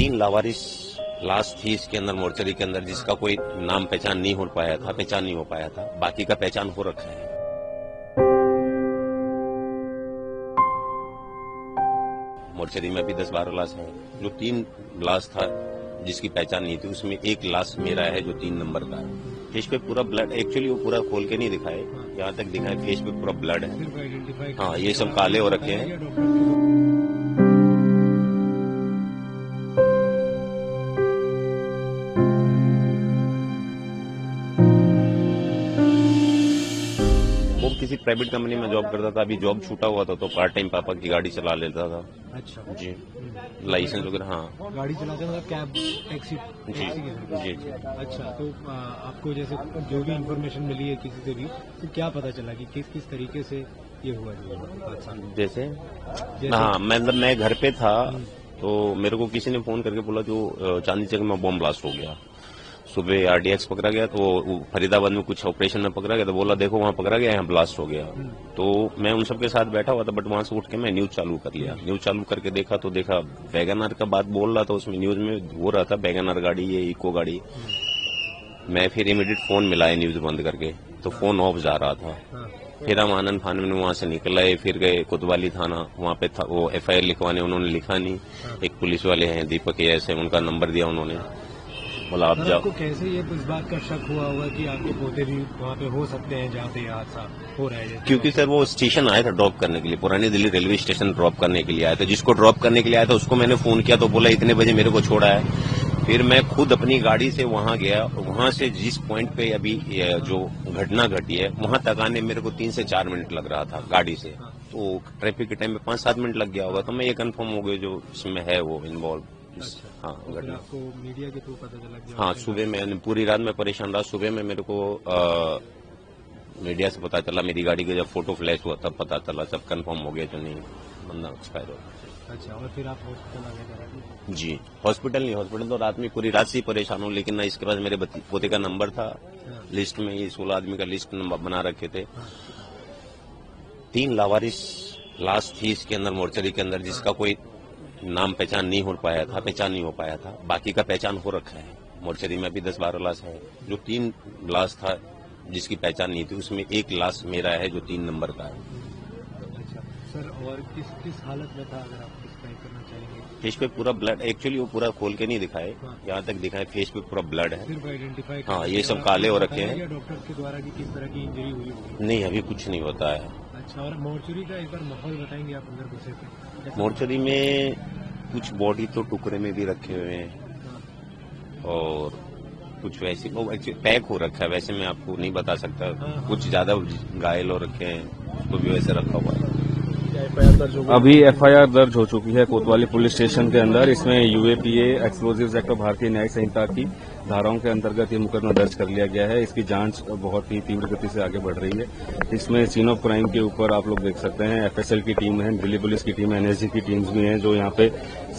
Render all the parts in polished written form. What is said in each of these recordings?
तीन लावारिस लाश थी इसके अंदर, मोर्चरी के अंदर, जिसका कोई नाम पहचान नहीं हो पाया था, बाकी का पहचान हो रखा है। मोर्चरी में भी 10-12 लाश है। जो 3 लाश था जिसकी पहचान नहीं थी, उसमें एक लाश मेरा है जो 3 नंबर का है। फेस पे पूरा ब्लड, एक्चुअली वो पूरा खोल के नहीं दिखाए, यहाँ तक दिखाए फेस पे पूरा ब्लड है। हाँ, ये सब काले हो रखे हैं। वो किसी प्राइवेट कंपनी में जॉब करता था, अभी जॉब छूटा हुआ था तो पार्ट टाइम पापा की गाड़ी चला लेता था। अच्छा जी, लाइसेंस वगैरह। हाँ, गाड़ी चलाते मतलब कैब टैक्सी जी जी जी। अच्छा, तो आपको जैसे जो भी इंफॉर्मेशन मिली है किसी से भी, तो क्या पता चला कि किस किस तरीके से ये हुआ जो हादसा? जैसे हाँ, मैं घर पे था तो मेरे को किसी ने फोन करके बोला जो चांदी चौक में बॉम्ब ब्लास्ट हो गया। सुबह आरडीएक्स पकड़ा गया, तो फरीदाबाद में कुछ ऑपरेशन में पकड़ा गया, तो बोला देखो वहां पकड़ा गया, यहाँ ब्लास्ट हो गया। तो मैं उन सबके साथ बैठा हुआ था, बट वहां से उठ के मैं न्यूज चालू कर लिया। न्यूज चालू करके देखा तो देखा वैगनआर का बात बोल रहा था, उसमें न्यूज में हो रहा था वैगनआर गाड़ी, ये इको गाड़ी। मैं फिर इमीडिएट फोन मिलाया न्यूज बंद करके, तो फोन ऑफ जा रहा था। फिर हम आनंद फानन में वहां से निकल आए, फिर गए कोतवाली थाना, वहां पे था वो एफआईआर लिखवाने, उन्होंने लिखा नहीं। एक पुलिस वाले हैं दीपक ऐसे, उनका नंबर दिया उन्होंने, बोला आप जाओ। आपको कैसे ये इस बात का शक हुआ होगा कि आपके पोते भी वहाँ पे हो सकते हैं जहाँ पे हादसा हो रहा है? क्योंकि सर वो स्टेशन आया था ड्रॉप करने के लिए, पुरानी दिल्ली रेलवे स्टेशन ड्रॉप करने के लिए आया था। जिसको ड्रॉप करने के लिए आया था उसको मैंने फोन किया तो बोला इतने बजे मेरे को छोड़ा है। फिर मैं खुद अपनी गाड़ी से वहां गया, वहां से जिस पॉइंट पे अभी जो घटना घटी है वहां तक आने मेरे को 3 से 4 मिनट लग रहा था गाड़ी से। तो ट्रैफिक के टाइम में 5-7 मिनट लग गया होगा, तो मैं ये कंफर्म हो गया जो इसमें है वो इन्वॉल्व। अच्छा, हाँ, तो फिर आपको मीडिया के थ्रू पता चला? हाँ, सुबह मैंने पूरी रात में परेशान रहा। सुबह में मेरे को मीडिया से पता चला, मेरी गाड़ी का जब फोटो फ्लैश हुआ तब पता चला, सब कंफर्म हो गया जो नहीं बंदा एक्सपायर हो गया। अच्छा, और फिर आप हॉस्पिटल आ गए? जी, हॉस्पिटल तो रात में पूरी रात से ही परेशान हूँ, लेकिन ना इसके पास मेरे पोते का नंबर था लिस्ट में, ये 16 आदमी का लिस्ट बना रखे थे। 3 लावारिस लाश थी इसके अंदर, मोर्चरी के अंदर, जिसका कोई नाम पहचान नहीं हो पाया था, बाकी का पहचान हो रखा है। मोर्चरी में भी 10-12 लाश है। जो 3 लाश था जिसकी पहचान नहीं थी, उसमें एक लाश मेरा है जो 3 नंबर का है। अच्छा सर, और किस किस हालत में था, अगर आप डिस्क्राइब करना चाहेंगे? फेस पे पूरा ब्लड, एक्चुअली वो पूरा खोल के नहीं दिखाए, यहाँ तक दिखाए फेस पे पूरा ब्लड है। सिर्फ आइडेंटिफाई? हाँ, ये सब काले हो रखे हैं। डॉक्टर के द्वारा कि किस तरह की इंजरी हुई होगी? नहीं, अभी कुछ नहीं होता है। अच्छा, और मोर्चरी का एक बार माहौल बताएंगे आप अंदर घुसे थे? मोर्चरी में कुछ बॉडी तो टुकड़े में भी रखे हुए हैं और कुछ वैसे वो पैक हो रखा है, वैसे मैं आपको नहीं बता सकता। कुछ ज्यादा घायल हो रखे हैं, उसको भी वैसे रखा हुआ है। अभी एफआईआर दर्ज हो चुकी है कोतवाली पुलिस स्टेशन के अंदर। इसमें यूएपीए एक्सप्लोजिव्स एक्ट ऑफ भारतीय न्याय संहिता की धाराओं के अंतर्गत ये मुकदमा दर्ज कर लिया गया है। इसकी जांच बहुत ही तीव्र गति से आगे बढ़ रही है। इसमें सीन ऑफ क्राइम के ऊपर आप लोग देख सकते हैं एफएसएल की टीम है, दिल्ली पुलिस की टीम है, एनएसजी की टीम्स भी हैं जो यहाँ पे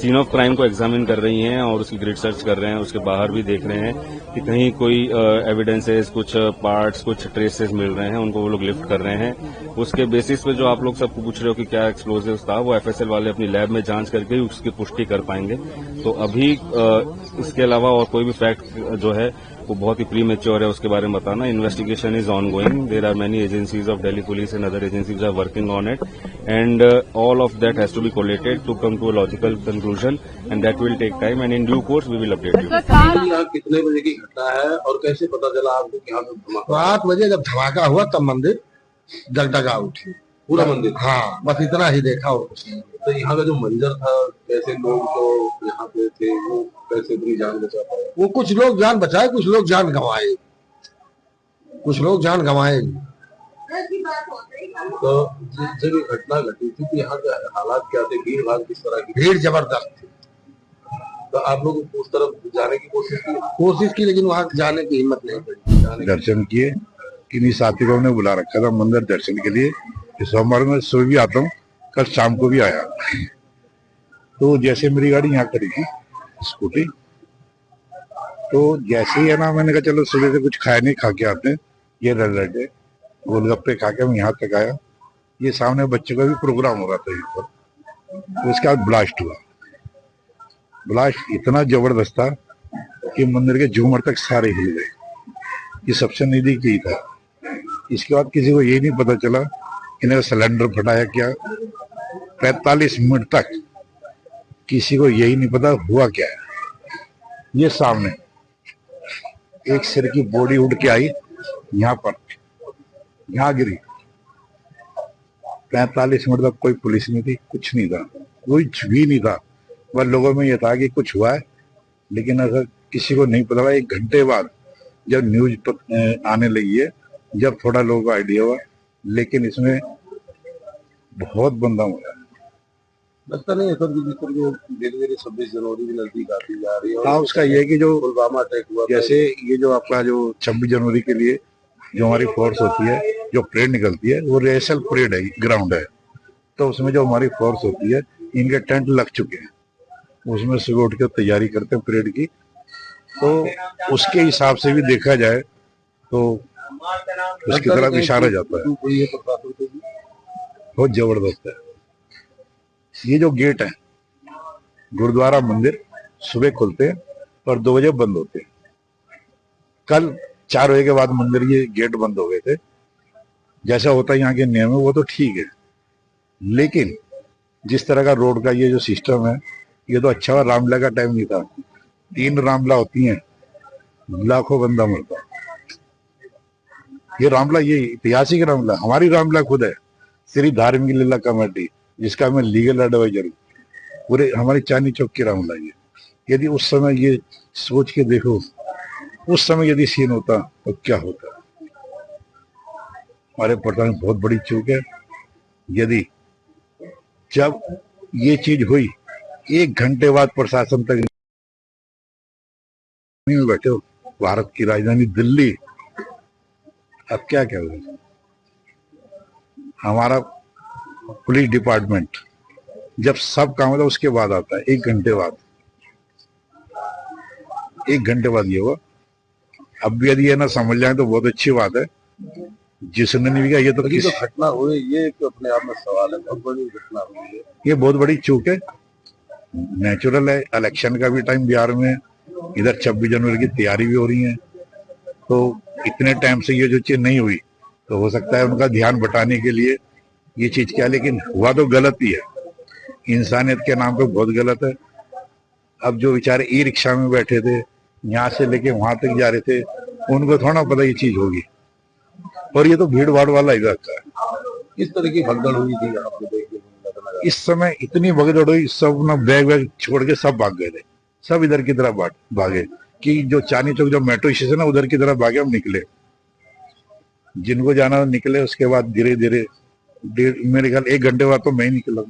सीन ऑफ क्राइम को एग्जामिन कर रही हैं और उसकी ग्रिड सर्च कर रहे हैं। उसके बाहर भी देख रहे हैं कि कहीं कोई एविडेंसेस, कुछ पार्ट्स, कुछ ट्रेसेस मिल रहे हैं, उनको वो लोग लिफ्ट कर रहे हैं। उसके बेसिस पे जो आप लोग सबको पूछ रहे हो कि क्या एक्सप्लोजिव था, वो एफएसएल वाले अपनी लैब में जांच करके उसकी पुष्टि कर पाएंगे। तो अभी इसके अलावा और कोई भी फैक्ट जो है वो बहुत ही प्रीमेच्योर है उसके बारे में बताना। Investigation is on going, there are many agencies of Delhi police and other agencies are working on it and all of that has to be collated to come to a logical conclusion and that will take time and in due course we will update you. यहाँ कितने बजे की घटना है और कैसे पता चला आपको कि यहाँ पे धमाका? 8 बजे जब धमाका हुआ तब मंदिर जगजगा उठी, पूरा मंदिर? हाँ, बस इतना ही देखा और कुछ नहीं। तो यहाँ का जो मंजर था, कैसे लोग जो यहाँ पे थे वो कैसे अपनी जान बचा पाए? वो कुछ लोग जान बचाए, कुछ लोग जान गंवाए। तो जब ये घटना घटी थी तो यहाँ के हालात क्या थे, भीड़ भाड़ किस तरह की? भीड़ जबरदस्त थी। तो आप लोग उस तरफ जाने की कोशिश की लेकिन वहां जाने की हिम्मत नहीं पड़ी। दर्शन किए, किन्हीं साथी को हमने बुला रखा था मंदिर दर्शन के लिए। सोमवार में सुबह भी आता हूँ, कल शाम को भी आया। तो जैसे मेरी गाड़ी यहाँ खड़ी थी स्कूटी, तो जैसे ही है ना, मैंने कहा चलो सुबह से कुछ खाया नहीं, खा के आते हैं। ये रगड़े गोलगप्पे खा के मैं यहाँ तक आया। ये सामने बच्चों का भी प्रोग्राम हो रहा था यहाँ पर, तो उसके बाद ब्लास्ट हुआ। ब्लास्ट इतना जबरदस्त था कि मंदिर के झूमर तक सारे हिल गए। ये सबसे नजदीक यही था। इसके बाद किसी को ये नहीं पता चला इन्हें सिलेंडर फटाया क्या। 45 मिनट तक किसी को यही नहीं पता हुआ क्या है। ये सामने एक सिर की बॉडी उड़ के आई, यहाँ पर यहाँ गिरी। 45 मिनट तक कोई पुलिस नहीं थी, कुछ नहीं था, कुछ भी नहीं था। बस लोगों में यह था कि कुछ हुआ है, लेकिन अगर किसी को नहीं पता। 1 घंटे बाद जब न्यूज आने लगी है, जब थोड़ा लोगों को आइडिया हुआ, लेकिन इसमें बहुत बंदा हुआ। लगता नहीं है सर कि जिस तरह धीरे धीरे 26 जनवरी की नजदीक आती जा रही है। हाँ, उसका ये है कि जो पुलवामा अटैक हुआ, जैसे ये जो आपका जो 26 जनवरी के लिए जो हमारी फोर्स होती है, जो परेड निकलती है, वो रिहर्सल परेड है, ग्राउंड है। तो उसमें जो हमारी फोर्स होती है, इनके टेंट लग चुके हैं, उसमें सुबह उठ के तैयारी करते हैं परेड की। तो उसके हिसाब से भी देखा जाए तो उसकी तरफ इशारा जाता है। ये प्रशासन से भी बहुत जबरदस्त है। ये जो गेट है गुरुद्वारा मंदिर, सुबह खुलते हैं और 2 बजे बंद होते हैं। कल 4 बजे के बाद मंदिर ये गेट बंद हो गए थे। जैसा होता है यहाँ के नियम है वो तो ठीक है, लेकिन जिस तरह का रोड का ये जो सिस्टम है, ये तो अच्छा हुआ रामलीला का टाइम नहीं था। 3 रामलीला होती हैं, लाखों बंदा मरता। ये रामलीला, ये ऐतिहासिक रामलीला, हमारी रामलीला खुद है, श्री धार्मिक लीला कमेटी, जिसका मैं लीगल एडवाइजर हूँ। पूरे हमारी चांदनी चौक की रामलीला ये। यदि उस समय ये सोच के देखो, उस समय यदि सीन होता तो क्या होता। हमारे प्रधान बहुत बड़ी चूक है। यदि जब ये चीज हुई 1 घंटे बाद प्रशासन तक में बैठे हो, भारत की राजधानी दिल्ली, अब क्या कहोगे। हमारा पुलिस डिपार्टमेंट जब सब काम होता है उसके बाद आता है, 1 घंटे बाद। 1 घंटे बाद ये हुआ। अब भी यदि ये ना समझ जाए तो बहुत अच्छी बात है। जिसने नहीं किया ये तो जो घटना हुई, ये एक अपने आप में सवाल है, बहुत बड़ी घटना हुई है। ये बहुत बड़ी चूक है। नेचुरल है, इलेक्शन का भी टाइम बिहार में, इधर 26 जनवरी की तैयारी भी हो रही है। तो इतने टाइम से ये जो चीज नहीं हुई, तो हो सकता है उनका ध्यान बटाने के लिए ये चीज क्या, लेकिन हुआ तो गलत ही है। इंसानियत के नाम पे बहुत गलत है। अब जो बेचारे ई रिक्शा में बैठे थे, यहाँ से लेके वहां तक जा रहे थे, उनको थोड़ा पता ये चीज होगी। और ये तो भीड़ भाड़ वाला इलाका है। किस तरह की भगदड़ हुई थी आपको देखने को लगा? इस समय इतनी भगदड़ हुई, सब ना बैग वैग छोड़ के सब भाग गए थे। सब इधर की तरफ भागे कि जो चांदनी चौक जो मेट्रो स्टेशन है उधर की तरफ भागे। हम निकले, जिनको जाना निकले। उसके बाद धीरे धीरे मेरे ख्याल 1 घंटे बाद तो मैं ही निकला।